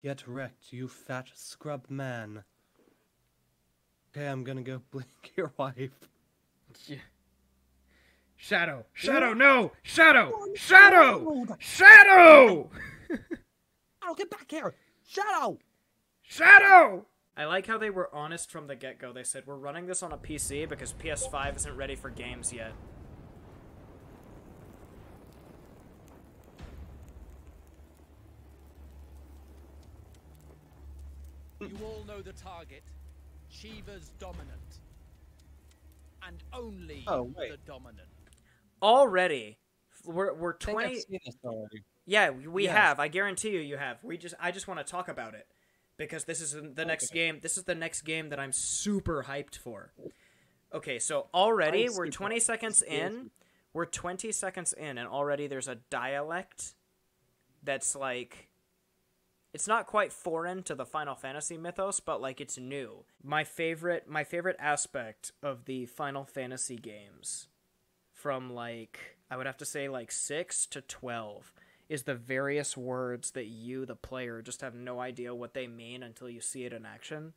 Get wrecked, you fat scrub man. Okay, I'm gonna go blink your wife. Yeah. Shadow! Shadow, no! Shadow! Shadow! Shadow! Shadow, get back here! Shadow! Shadow! I like how they were honest from the get-go. They said, we're running this on a PC because PS5 isn't ready for games yet. You all know the target. Shiva's dominant. And only the dominant. Already, we're 20. I've seen this already. Yeah, we have. I guarantee you have. I just want to talk about it because this is the next game. This is the next game that I'm super hyped for. Okay, so already we're 20 seconds in. We're 20 seconds in, and already there's a dialect that's like, it's not quite foreign to the Final Fantasy mythos, but like it's new. My favorite aspect of the Final Fantasy games, from like, I would have to say like 6 to 12, is the various words that you, the player, just have no idea what they mean until you see it in action.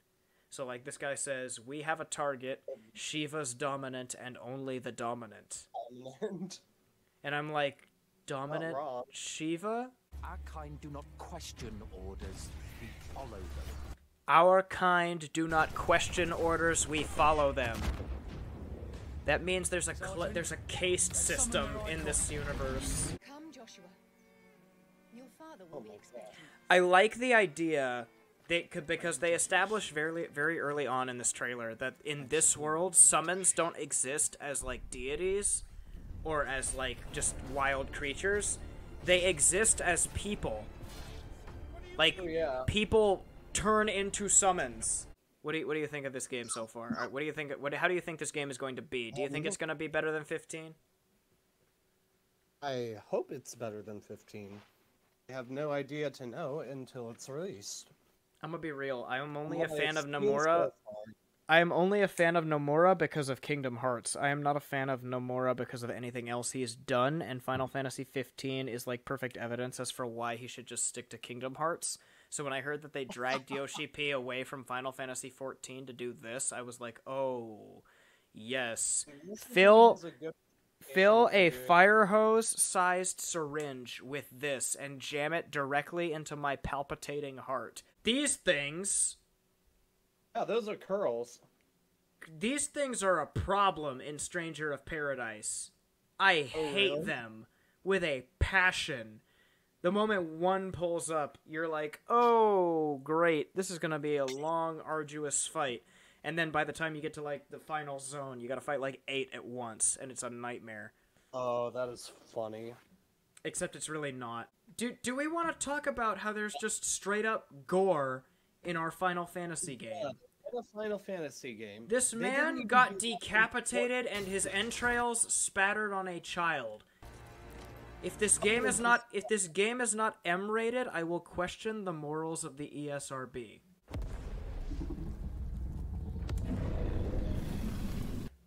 So like this guy says, we have a target, Shiva's dominant and only the dominant. And I'm like, dominant Shiva? Our kind do not question orders, we follow them. Our kind do not question orders, we follow them. That means there's a caste system in this universe. Come, Joshua. Your father will be expecting. I like the idea because they established very early on in this trailer that in this world summons don't exist as like deities or as like just wild creatures. They exist as people. Like people turn into summons. What do you think of this game so far? How do you think this game is going to be? Do you think it's going to be better than 15? I hope it's better than 15. I have no idea to know until it's released. I'm gonna be real. I am only a fan of Nomura. I am only a fan of Nomura because of Kingdom Hearts. I am not a fan of Nomura because of anything else he has done, and Final Fantasy XV is like perfect evidence as for why he should just stick to Kingdom Hearts. So when I heard that they dragged Yoshi P away from Final Fantasy XIV to do this, I was like, oh, yes. Fill a fire hose-sized syringe with this and jam it directly into my palpitating heart. These things... Yeah, those are curls. These things are a problem in Stranger of Paradise. I hate them with a passion. The moment one pulls up, you're like, oh, great. This is going to be a long, arduous fight. And then by the time you get to, like, the final zone, you gotta fight, like, 8 at once, and it's a nightmare. Oh, that is funny. Except it's really not. Do we want to talk about how there's just straight-up gore in our Final Fantasy game? Yeah, in a Final Fantasy game. This man got decapitated and his entrails spattered on a child. If this game is not M-rated, I will question the morals of the ESRB.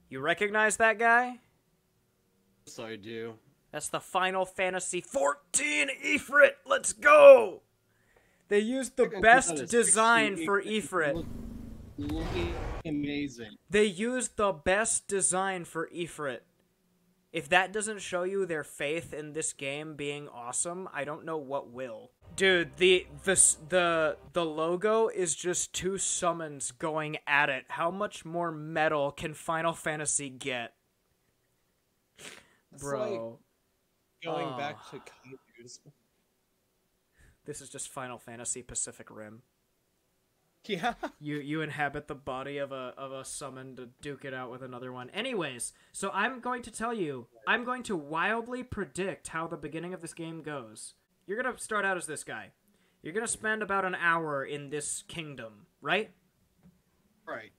You recognize that guy? Yes, I do. That's the Final Fantasy XIV Ifrit! Let's go! They used the best design for Ifrit. Amazing. They used the best design for Ifrit. If that doesn't show you their faith in this game being awesome, I don't know what will. Dude, the logo is just two summons going at it. How much more metal can Final Fantasy get? Bro. Like going back to Kaiju's. This is just Final Fantasy Pacific Rim. Yeah. You inhabit the body of a summon to duke it out with another one. Anyways, so I'm going to tell you, I'm going to wildly predict how the beginning of this game goes. You're going to start out as this guy. You're going to spend about an hour in this kingdom, right? Right.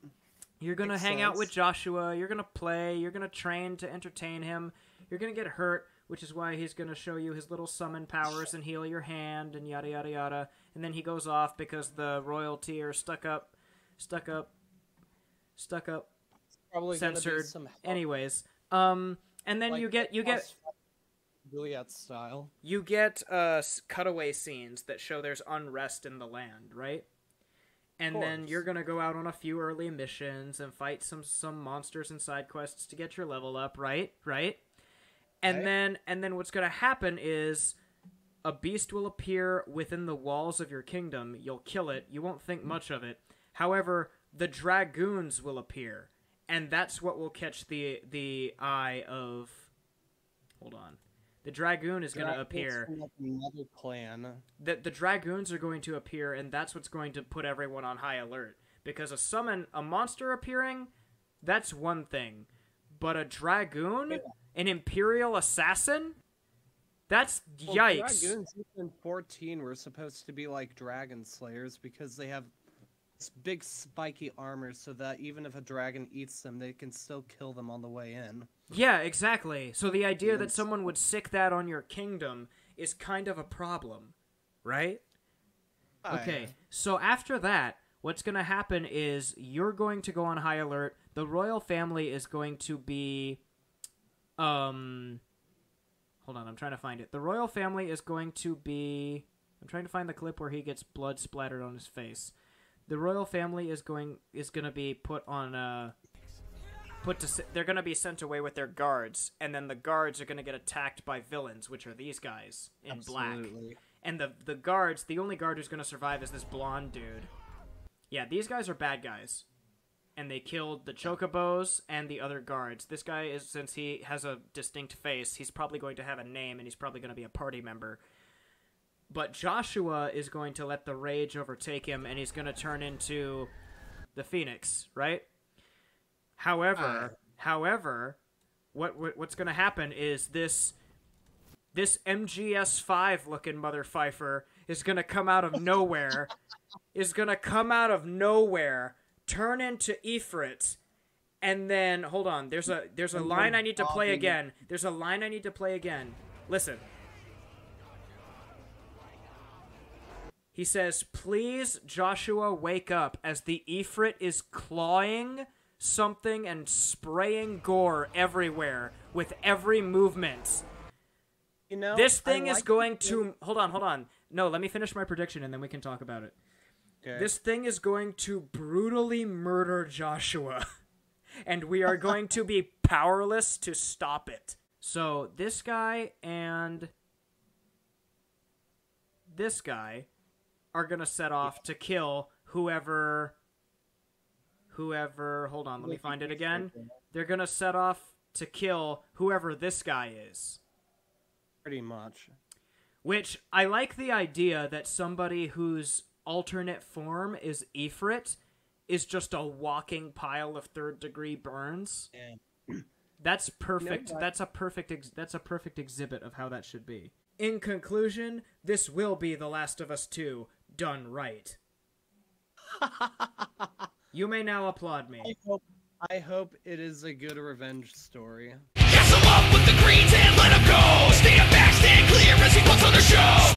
You're going to hang out with Joshua. You're going to play. You're going to train to entertain him. You're going to get hurt, which is why he's going to show you his little summon powers and heal your hand and yada yada yada. And then he goes off because the royalty are stuck up, Probably censored. some Anyways, and then you get Juliet style. You get cutaway scenes that show there's unrest in the land, right? And then you're gonna go out on a few early missions and fight some monsters and side quests to get your level up, right? And then what's gonna happen is a beast will appear within the walls of your kingdom. You'll kill it. You won't think much of it. However, the dragoons will appear, and that's what will catch the eye of. Hold on. The dragoon is going to appear. Another clan. The dragoons are going to appear, and that's what's going to put everyone on high alert. Because a monster appearing, that's one thing. But a dragoon? An imperial assassin? That's yikes. Dragoons in 14 were supposed to be like dragon slayers because they have this big spiky armor so that even if a dragon eats them, they can still kill them on the way in. Yeah, exactly. So the idea that someone would sick that on your kingdom is kind of a problem, right? Okay, so after that, what's going to happen is you're going to go on high alert. The royal family is going to be... Hold on, I'm trying to find it. The royal family is going to be... I'm trying to find the clip where he gets blood splattered on his face. The royal family is going to be put on... they're going to be sent away with their guards, and then the guards are going to get attacked by villains, which are these guys in black. And the guards, the only guard who's going to survive is this blonde dude. Yeah, these guys are bad guys. And they killed the chocobos and the other guards. This guy is, since he has a distinct face, he's probably going to have a name, and he's probably going to be a party member. But Joshua is going to let the rage overtake him, and he's going to turn into the Phoenix, right? However, what's going to happen is this MGS5 looking mother fifer is going to come out of nowhere, turn into Ifrit, and then hold on, there's a line I need to play again. Listen. He says, "Please, Joshua, wake up," as the Ifrit is clawing something and spraying gore everywhere with every movement. You know, this thing is going to... Hold on. No, let me finish my prediction and then we can talk about it. Okay. This thing is going to brutally murder Joshua. And we are going to be powerless to stop it. So, this guy and this guy are going to set off to kill whoever... Hold on, let me find it again. They're going to set off to kill whoever this guy is. Pretty much. Which, I like the idea that somebody whose alternate form is Ifrit is just a walking pile of third-degree burns. Yeah. That's perfect. That's a perfect exhibit of how that should be. In conclusion, this will be The Last of Us 2 done right. You may now applaud me. I hope it is a good revenge story. Gas him up with the greens and let him go. Stand back, stand clear as he puts on the show.